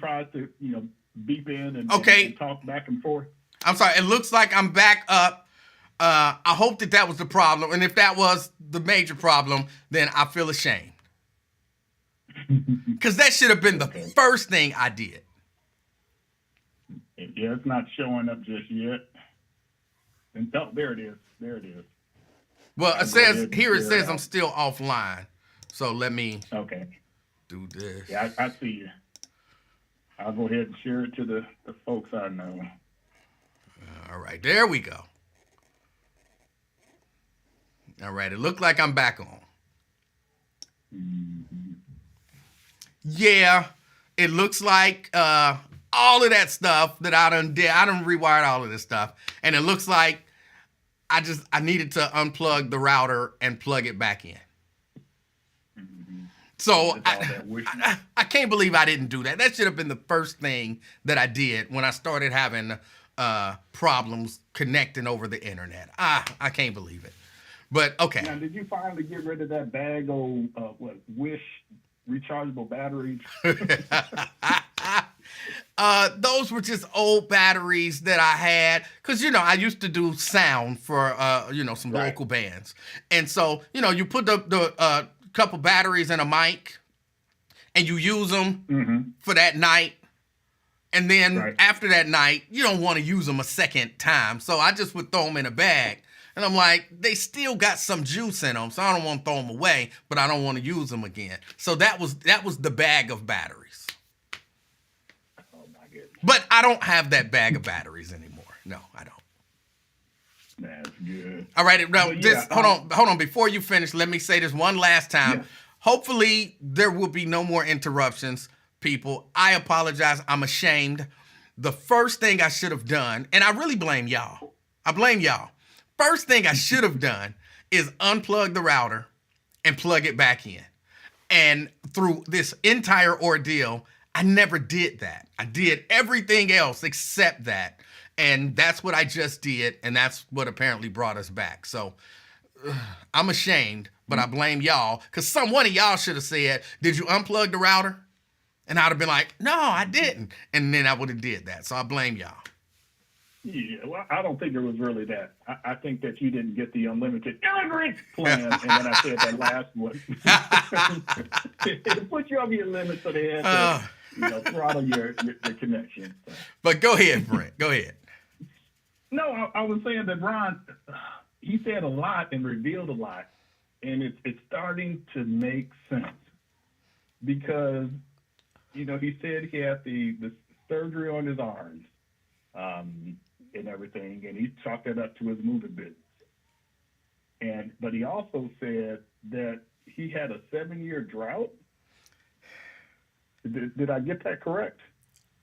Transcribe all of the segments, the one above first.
tries to, beep in and Okay, talk back and forth. I'm sorry. It looks like I'm back up. I hope that was the problem, and if that was the major problem, then I feel ashamed because that should have been the Okay. first thing I did. Yeah, it's not showing up just yet. And oh, there it is. There it is. Well, I'll go ahead and it share it says I'm out. still offline. So let me Okay. do this. Yeah, I see you. I'll go ahead and share it to the folks I know. All right, there we go. All right, it looked like I'm back on. Mm-hmm. Yeah, it looks like all of that stuff that I done did. I done rewired all of this stuff, and it looks like I needed to unplug the router and plug it back in. Mm-hmm. So It's all that wish. I can't believe I didn't do that. That should have been the first thing that I did when I started having problems connecting over the internet. I can't believe it. But okay. Now, did you finally get rid of that bag of Wish rechargeable batteries? Those were just old batteries that I had because I used to do sound for some Right. local bands, and so you put the couple batteries in a mic, and you use them Mm-hmm. for that night, and then Right. after that night you don't want to use them a second time, so I just would throw them in a bag. And I'm like, they still got some juice in them, so I don't want to throw them away, but I don't want to use them again. So that was the bag of batteries. Oh my goodness, But I don't have that bag of batteries anymore. No, I don't. that's good. All right, now Well, yeah, hold on. Before you finish, let me say this one last time. Yeah. Hopefully, there will be no more interruptions, people. I apologize. I'm ashamed. The first thing I should have done, and I really blame y'all. I blame y'all. First thing I should have done is unplug the router and plug it back in. And through this entire ordeal, I never did that. I did everything else except that. And that's what I just did. And that's what apparently brought us back. So I'm ashamed, but I blame y'all because one of y'all should have said, did you unplug the router? And I'd have been like, no, I didn't. And then I would have did that. So I blame y'all. Yeah, well, I don't think it was really that. I think that you didn't get the unlimited immigrant plan, and then I said that last one. It put you over your limit, so they had to, throttle your connection. So. But go ahead, Brent. Go ahead. No, I was saying that Ron, he said a lot and revealed a lot, and it's starting to make sense because, he said he had the surgery on his arms. And everything, and he chalked that up to his movie business. But he also said that he had a 7-year drought. Did I get that correct?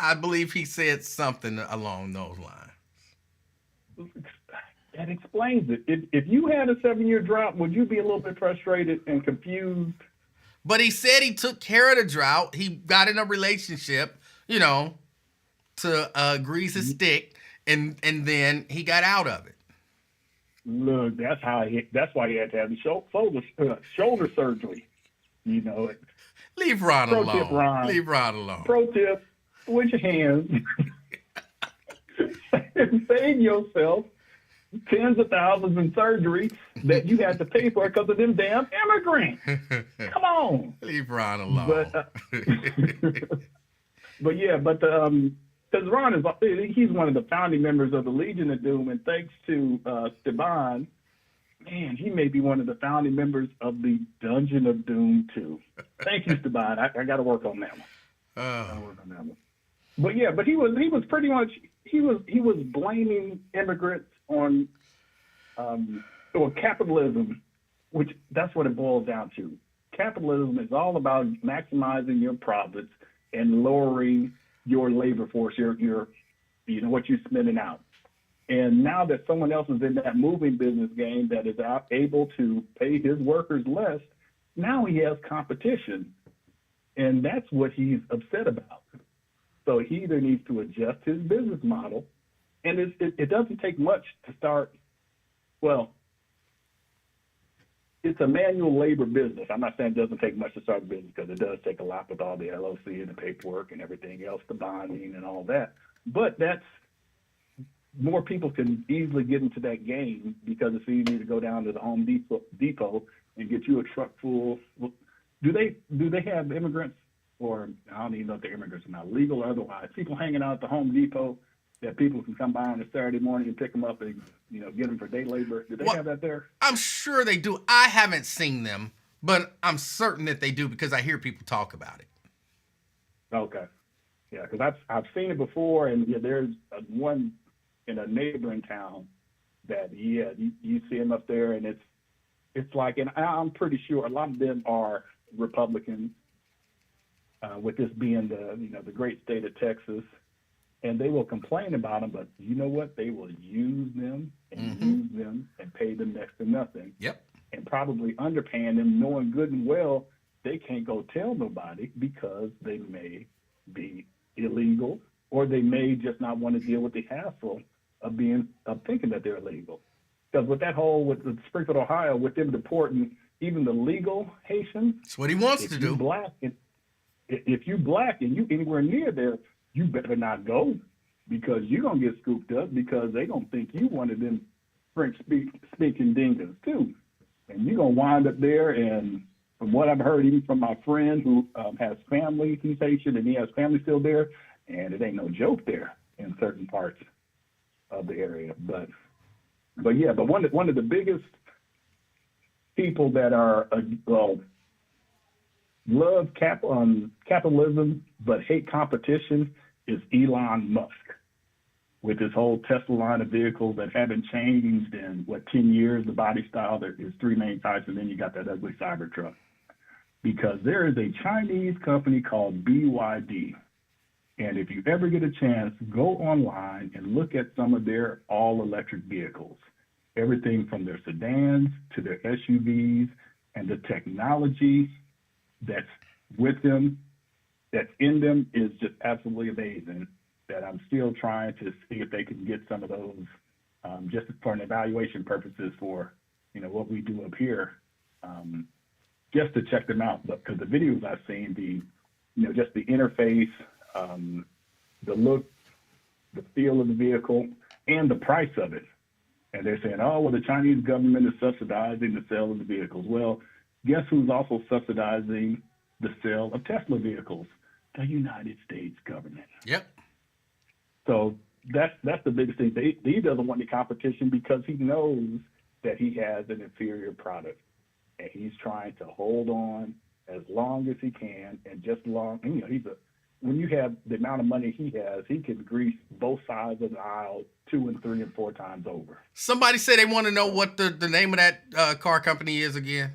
I believe he said something along those lines. That explains it. If you had a 7-year drought, would you be a little bit frustrated and confused? But he said he took care of the drought. He got in a relationship, to grease his stick, and then he got out of it. Look, that's why he had to have the shoulder surgery. Leave Ron Pro alone. tip, Ron. Leave Ron alone. Pro tip: with your hands, save yourself tens of thousands in surgery that you had to pay for because of them damn immigrants. Come on. Leave Ron alone. Because Ron he's one of the founding members of the Legion of Doom, and thanks to Steban, man, he may be one of the founding members of the Dungeon of Doom too. Thank you, Steban. I got to work on that one. But he was pretty much he was blaming immigrants on or capitalism, which that's what it boils down to. Capitalism is all about maximizing your profits and lowering your labor force, your what you're spending out. And now that someone else is in that moving business game that is able to pay his workers less, now he has competition. And that's what he's upset about. So he either needs to adjust his business model, and it doesn't take much to start. Well, it's a manual labor business. I'm not saying it doesn't take much to start a business, because it does take a lot with all the LLC and the paperwork and everything else, the bonding and all that. But that's more people can easily get into that game, because it's easy to go down to the Home Depot and get you a truck full. Do they have immigrants, or I don't even know if they're immigrants or not, legal or otherwise, people hanging out at the Home Depot that people can come by on a Saturday morning and pick them up and get them for day labor? Do they have that there? I'm sure they do. I haven't seen them, but I'm certain that they do, because I hear people talk about it. Okay, yeah, because I've seen it before, and there's one in a neighboring town that you see them up there, and it's like, and I'm pretty sure a lot of them are Republicans, with this being the great state of Texas, and they will complain about them, but you know what? They will use them and use them and pay them next to nothing. Yep. And probably underpaying them, knowing good and well they can't go tell nobody, because they may be illegal, or they may just not want to deal with the hassle of thinking that they're illegal. Because with Springfield, Ohio, with them deporting even the legal Haitians, that's what he wants to do. If you black and you anywhere near there, you better not go, because you're gonna get scooped up, because they don't think you one of them French speaking dingas too, and you're gonna wind up there. And from what I've heard, even from my friend who has family, he's Haitian and he has family still there, and it ain't no joke there in certain parts of the area. But one of the biggest people that are love capitalism but hate competition is Elon Musk, with his whole Tesla line of vehicles that haven't changed in 10 years. The body style, there's three main types, and then you got that ugly Cybertruck. Because there is a Chinese company called BYD, and if you ever get a chance, go online and look at some of their all-electric vehicles. Everything from their sedans to their SUVs, and the technology that's with them, that's in them, is just absolutely amazing. That I'm still trying to see if they can get some of those, just for an evaluation purposes for, what we do up here, just to check them out. But because the videos I've seen, just the interface, the look, the feel of the vehicle, and the price of it. And they're saying, oh, well, the Chinese government is subsidizing the sale of the vehicles. Well, guess who's also subsidizing the sale of Tesla vehicles? The United States government. Yep. So that's the biggest thing. He doesn't want the competition, because he knows that he has an inferior product, and he's trying to hold on as long as he can, and just long. When you have the amount of money he has, he can grease both sides of the aisle 2 and 3 and 4 times over. Somebody said they want to know what the name of that car company is again.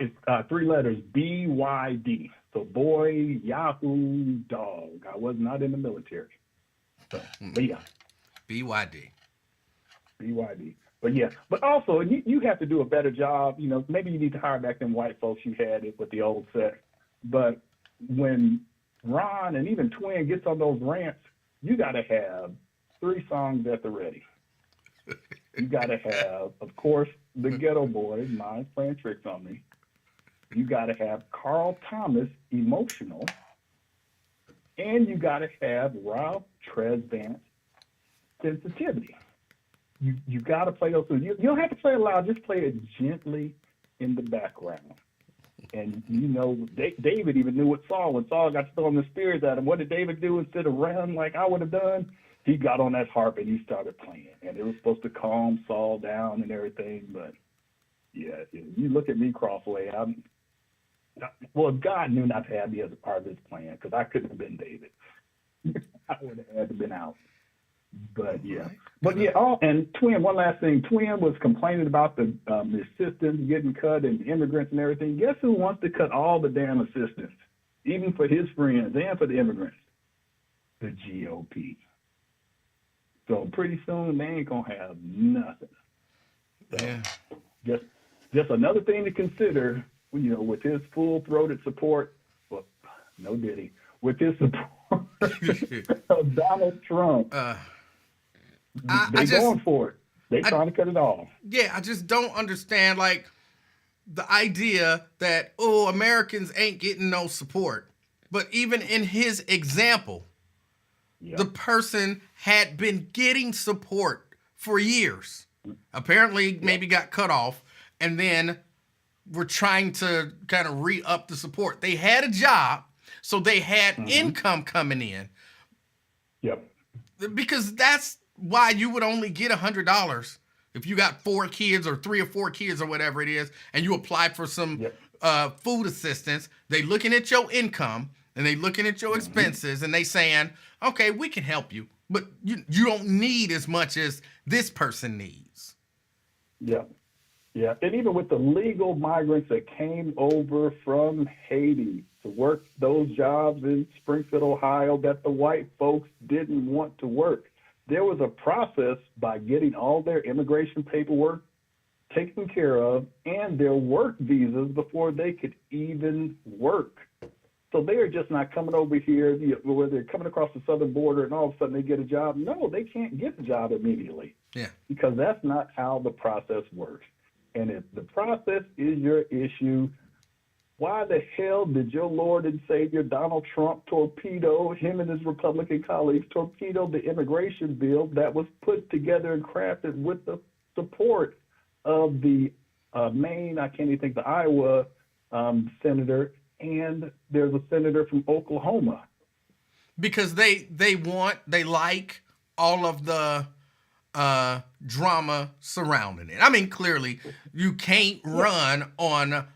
It's 3 letters, BYD. So boy, Yahoo, dog. I was not in the military. So, but yeah. BYD. But yeah, but also you have to do a better job. Maybe you need to hire back them white folks you had it with the old set. But when Ron and even Twin gets on those rants, you got to have 3 songs at the ready. You got to have, of course, the Ghetto Boys, Mine's Playing Tricks on Me. You got to have Carl Thomas, Emotional. And you got to have Ralph Tresvant, Sensitivity. You got to play those. You don't have to play it loud. Just play it gently in the background. And David even knew what Saul, when Saul got throwing the spears at him, what did David do instead of run like I would have done? He got on that harp and he started playing. And it was supposed to calm Saul down and everything. But yeah, you look at me, Crossway. Well, God knew not to have me as a part of this plan, because I couldn't have been David. I would have had to been out. But yeah, and Twin, one last thing. Twin was complaining about the assistants getting cut and immigrants and everything. Guess who wants to cut all the damn assistants, even for his friends and for the immigrants? The GOP. So pretty soon they ain't gonna have nothing. So yeah. Just another thing to consider. With his full-throated support, well, no Diddy, with his support of Donald Trump, they're going for it. They're trying to cut it off. Yeah, I just don't understand. Like, the idea that, oh, Americans ain't getting no support. But even in his example, the person had been getting support for years. Apparently, maybe got cut off, and then were trying to kind of re-up the support. They had a job, so they had income coming in. Yep. Because that's why you would only get $100 if you got 4 kids or 3 or 4 kids or whatever it is, and you applied for some food assistance. They looking at your income, and they looking at your expenses, and they saying, okay, we can help you, but you don't need as much as this person needs. Yeah. Yeah. And even with the legal migrants that came over from Haiti to work those jobs in Springfield, Ohio, that the white folks didn't want to work, there was a process by getting all their immigration paperwork taken care of and their work visas before they could even work. So they are just not coming over here, where they're coming across the southern border and all of a sudden they get a job. No, they can't get the job immediately. Yeah. Because that's not how the process works. And if the process is your issue, why the hell did your Lord and Savior Donald Trump torpedo, him and his Republican colleagues torpedo the immigration bill that was put together and crafted with the support of the Maine, I can't even think, the Iowa senator, and there's a senator from Oklahoma. Because they like all of the drama surrounding it. I mean, clearly, you can't run on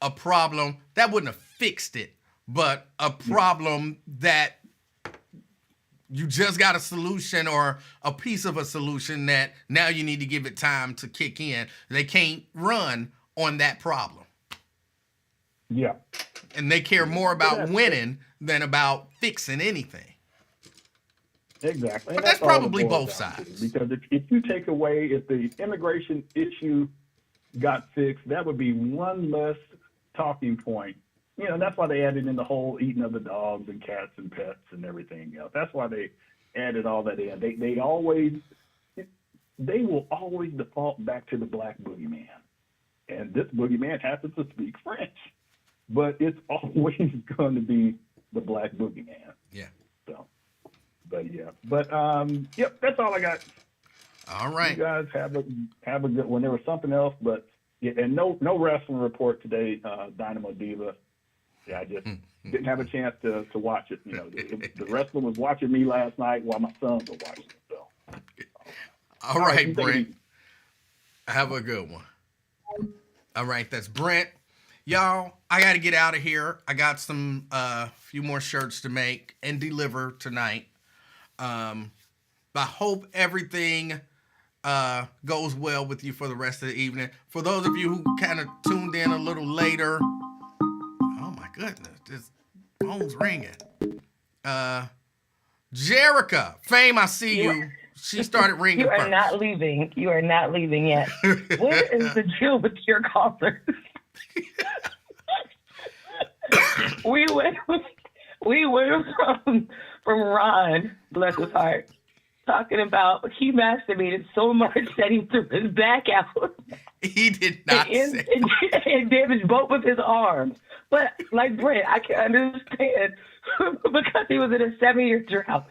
a problem that wouldn't have fixed it, but a problem that you just got a solution or a piece of a solution that now you need to give it time to kick in. They can't run on that problem. Yeah. And they care more about winning than about fixing anything. Exactly. But that's probably both sides. Because if you take away, if the immigration issue got fixed, that would be one less talking point. You know, that's why they added in the whole eating of the dogs and cats and pets and everything else. That's why they added all that in. They will always default back to the black boogeyman. And this boogeyman happens to speak French. But it's always going to be the black boogeyman. Yeah. So, but yeah. But yep, that's all I got. All right. You guys have a good one. There was something else, but yeah, and no wrestling report today, Dynamo Diva. Yeah, I just didn't have a chance to watch it. You know, the wrestler was watching me last night while my sons were watching it. So. All right, Brent. Have a good one. All right, that's Brent. Y'all, I got to get out of here. I got some few more shirts to make and deliver tonight. I hope everything goes well with you for the rest of the evening. For those of you who kind of tuned in a little later, oh my goodness, this phone's ringing. Jerica, Fame, I see you. She started ringing You are first. not leaving. You are not leaving yet. What is the deal with your callers? we went from Ron, bless his heart, talking about he masturbated so much that he threw his back out. He did not say and damaged both of his arms. But like Brent, I can understand because he was in a 7-year drought.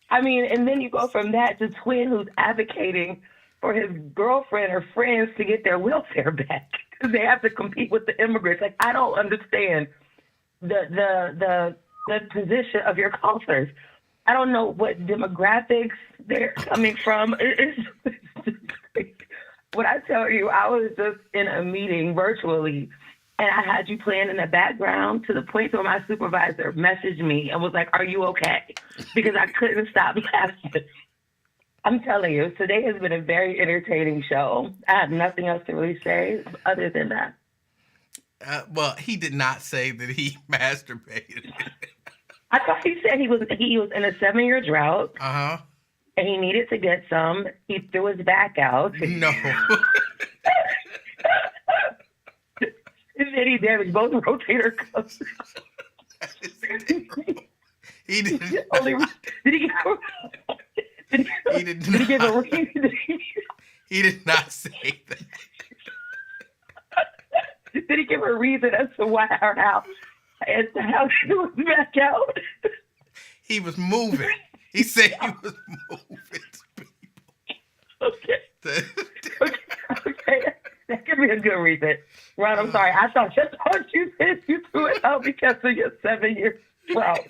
I mean, and then you go from that to Twin, who's advocating for his girlfriend or friends to get their welfare back because they have to compete with the immigrants. Like, I don't understand the position of your callers. I don't know what demographics they're coming from. What I tell you, I was just in a meeting virtually, and I had you playing in the background to the point where my supervisor messaged me and was like, "Are you okay?" Because I couldn't stop laughing. I'm telling you, today has been a very entertaining show. I have nothing else to really say other than that. Well, he did not say that he masturbated. I thought he said he was in a 7-year drought. Uh-huh. And he needed to get some. He threw his back out. No. And then he damaged both rotator cuffs. He did. Did he give a He did not say that. Did he give a reason as to why or how she was back out? He was moving. He said he was moving. Okay. Okay. That could be a good reason. Ron, I'm sorry. I thought you said you threw it out because of your 7-year drought.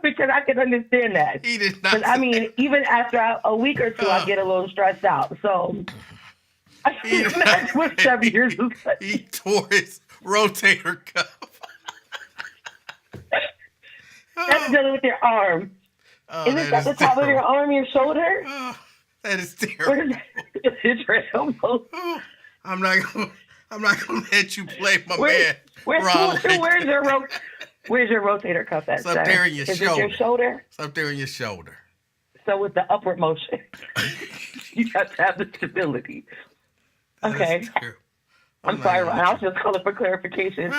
Because I can understand that. He did not. I mean, even after a week or two, I get a little stressed out. So I can imagine what 7 years was like. He tore his rotator cuff. That's dealing with your arm. Oh, Is it at the top of your arm, your shoulder? Oh, that is terrible. It's your elbow. Oh, I'm not gonna let you play my man. Where's your rotator cuff at? It's up there in your shoulder. Is it your shoulder? It's up there in your shoulder. So with the upward motion, you have to have the stability. Okay. I'm sorry, Ron. I was just calling for clarification.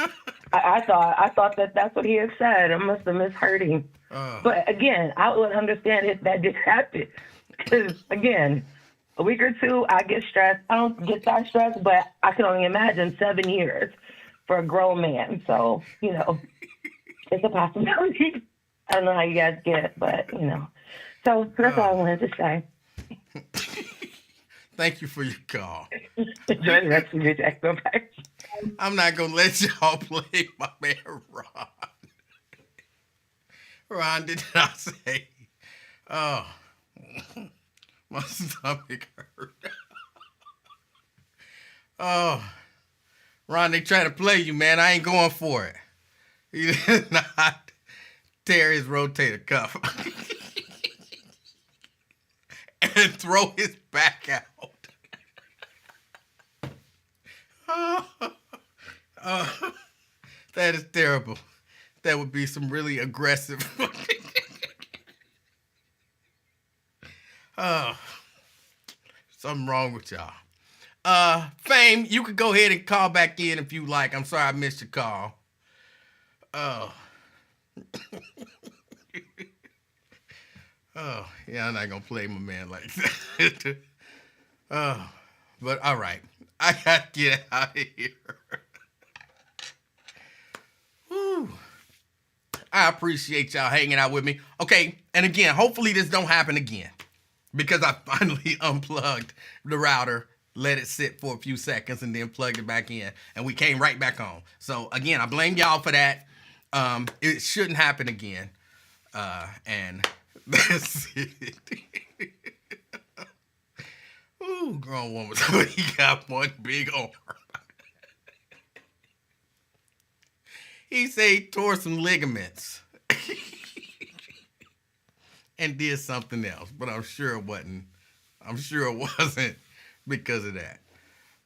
I thought that's what he had said. I must have misheard him. But again, I would understand if that did happen. Because again, a week or two, I get stressed. I don't get that stressed, but I can only imagine 7 years for a grown man. So, it's a possibility. I don't know how you guys get it, but, So that's all I wanted to say. Thank you for your call. Enjoy the rest of your day. Bye-bye. I'm not going to let y'all play my man Ron. Ron did not say, oh, my stomach hurt. Oh, Ron, they try to play you, man. I ain't going for it. He did not tear his rotator cuff and throw his back out. That is terrible. That would be some really aggressive. Something wrong with y'all. Fame, you could go ahead and call back in if you like. I'm sorry I missed your call. Oh, yeah, I'm not gonna play my man like that. But all right, I gotta get out of here. Whew. I appreciate y'all hanging out with me. Okay, and again, hopefully this don't happen again because I finally unplugged the router, let it sit for a few seconds, and then plugged it back in, and we came right back on. So again, I blame y'all for that. It shouldn't happen again. And that's it. Ooh, grown woman, he got one big arm. He said he tore some ligaments and did something else, but I'm sure it wasn't. I'm sure it wasn't because of that.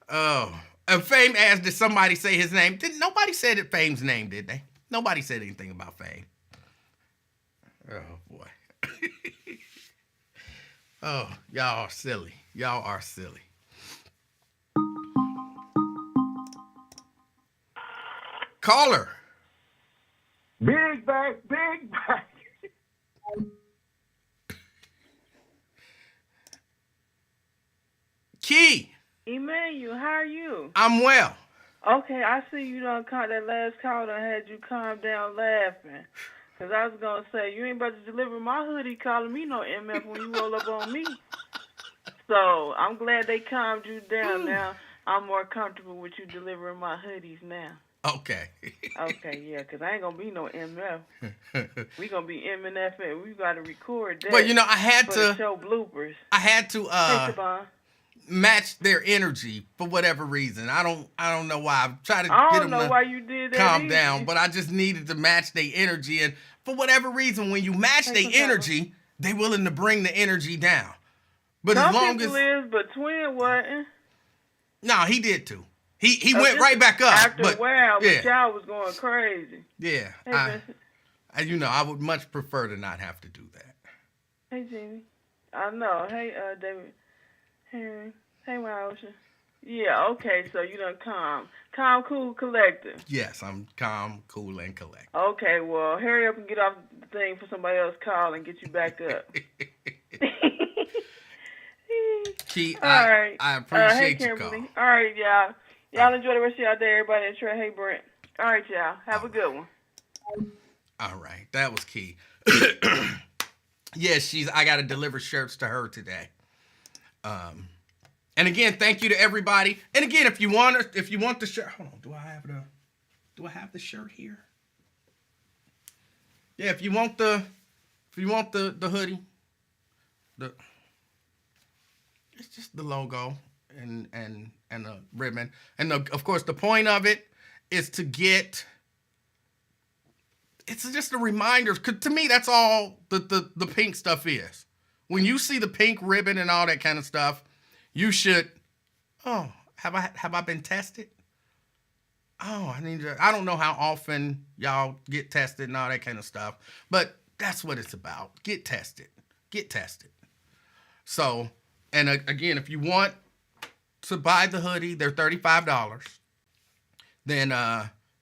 Oh, and Fame asked, did somebody say his name? Nobody said it Fame's name, did they? Nobody said anything about Fame. Oh, boy. Oh, y'all are silly. Y'all are silly. Caller. Big back, big back. Key. Emanuel, how are you? I'm well. Okay, I see you done caught that last call that had you calm down laughing. Because I was going to say, you ain't about to deliver my hoodie calling me no MF when you roll up on me. So I'm glad they calmed you down now. I'm more comfortable with you delivering my hoodies now. Okay. Okay, yeah, because I ain't going to be no MF. We going to be MNF, and we got to record that. But, I had to show bloopers. I had to match their energy for whatever reason. I don't know why. I tried to get them to why you did that calm down, but I just needed to match their energy. And for whatever reason, when you match their energy, they willing to bring the energy down. But some as long people as but Twin wasn't. No, he did too. He went right back up. After but, a while, yeah. but y'all was going crazy. Yeah. Hey, I would much prefer to not have to do that. Hey, Jeannie. I know. Hey, David. Hey, my ocean. Yeah, okay, so you done calm. Calm, cool, collected. Yes, I'm calm, cool, and collected. Okay, well, hurry up and get off the thing for somebody else to call and get you back up. Key, All right. I appreciate hey, your call. All right, y'all. Y'all enjoy the rest of y'all day, everybody in Trey. Hey, Brent. All right, y'all. Have a good one. All right, that was key. Yeah, I got to deliver shirts to her today. And again, thank you to everybody. And again, if you want the shirt, hold on, do I have the shirt here? Yeah, if you want the hoodie, it's just the logo and the ribbon. And of course, the point of it is to get. It's just a reminder. 'Cause to me, that's all the pink stuff is. When you see the pink ribbon and all that kind of stuff, you should. Oh, have I been tested? Oh, I don't know how often y'all get tested and all that kind of stuff, but that's what it's about. Get tested. Get tested. So, and again, if you want to buy the hoodie, they're $35. Then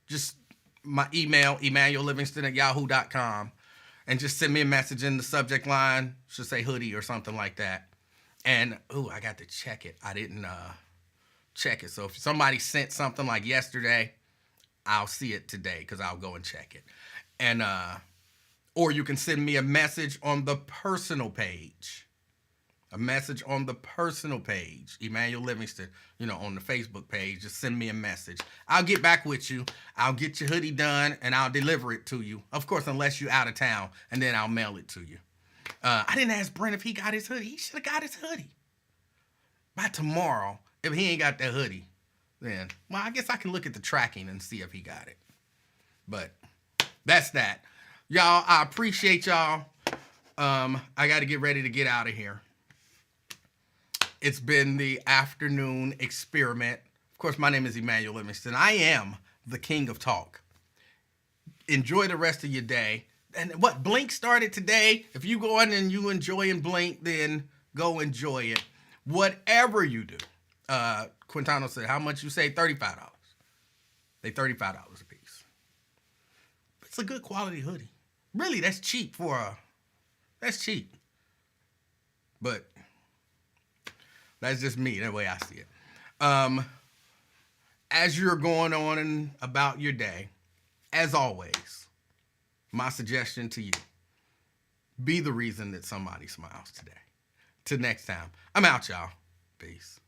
just my email, EmanuelLivingston@yahoo.com, and just send me a message in the subject line. Should say hoodie or something like that. And, I got to check it. I didn't check it. So if somebody sent something like yesterday, I'll see it today because I'll go and check it. And or you can send me a message on the personal page. Emanuel Livingston, on the Facebook page. Just send me a message. I'll get back with you. I'll get your hoodie done, and I'll deliver it to you. Of course, unless you're out of town, and then I'll mail it to you. I didn't ask Brent if he got his hoodie. He should have got his hoodie. By tomorrow, if he ain't got that hoodie, then, I guess I can look at the tracking and see if he got it. But that's that. Y'all, I appreciate y'all. I got to get ready to get out of here. It's been the afternoon experiment. Of course, my name is Emanuel Livingston. I am the king of talk. Enjoy the rest of your day. And Blink started today. If you go in and you enjoy Blink, then go enjoy it. Whatever you do. Quintano said, how much you say? $35. They $35 a piece. It's a good quality hoodie. Really, that's cheap that's cheap. But that's just me, that way I see it. As you're going on and about your day, as always, my suggestion to you, be the reason that somebody smiles today. Till next time, I'm out, y'all. Peace.